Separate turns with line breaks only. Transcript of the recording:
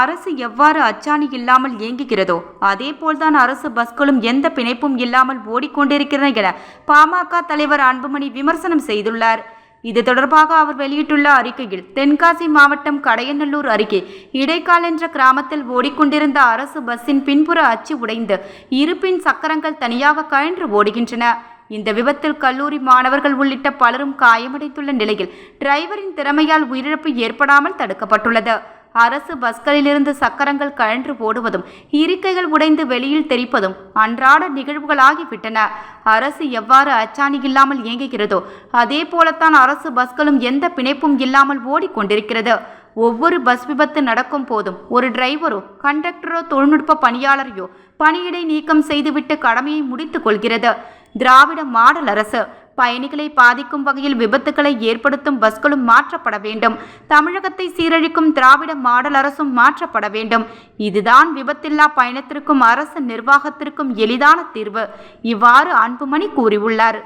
அரசு எவ்வாறு அச்சாணி இல்லாமல் இயங்குகிறதோ அதேபோல்தான் அரசு பஸ்களும் எந்த பிணைப்பும் இல்லாமல் ஓடிக்கொண்டிருக்கின்றன என பாமக தலைவர் அன்புமணி விமர்சனம் செய்துள்ளார். இது தொடர்பாக அவர் வெளியிட்டுள்ள அறிக்கையில், தென்காசி மாவட்டம் கடையநல்லூர் அருகே இடைக்கால் என்ற கிராமத்தில் ஓடிக்கொண்டிருந்த அரசு பஸ்ஸின் பின்புற அச்சு உடைந்து இருப்பின் சக்கரங்கள் தனியாக கழன்று ஓடுகின்றன. இந்த விபத்தில் கல்லூரி மாணவர்கள் உள்ளிட்ட பலரும் காயமடைந்துள்ள நிலையில் டிரைவரின் திறமையால் உயிரிழப்பு ஏற்படாமல் தடுக்கப்பட்டுள்ளது. அரசு பஸ்களிலிருந்து சக்கரங்கள் கழன்று ஓடுவதும் இருக்கைகள் உடைந்து வெளியில் தெரிப்பதும் அன்றாட நிகழ்வுகளாகிவிட்டன. அரசு எவ்வாறு அச்சாணி இல்லாமல் இயங்குகிறதோ அதே போலத்தான் அரசு பஸ்களும் எந்த பிணைப்பும் இல்லாமல் ஓடிக்கொண்டிருக்கிறது. ஒவ்வொரு பஸ் விபத்து நடக்கும் போதும் ஒரு டிரைவரோ கண்டக்டரோ தொழில்நுட்ப பணியாளரையோ பணியிடை நீக்கம் செய்துவிட்டு கடமையை முடித்துக் கொள்கிறது திராவிட மாடல் அரசு. பயணிகளை பாதிக்கும் வகையில் விபத்துக்களை ஏற்படுத்தும் பஸ்களும் மாற்றப்பட வேண்டும். தமிழகத்தை சீரழிக்கும் திராவிட மாடல் அரசும் மாற்றப்பட வேண்டும். இதுதான் விபத்தில்லா பயணத்திற்கும் அரசு நிர்வாகத்திற்கும் எளிதான தீர்வு. இவ்வாறு அன்புமணி கூறியுள்ளார்.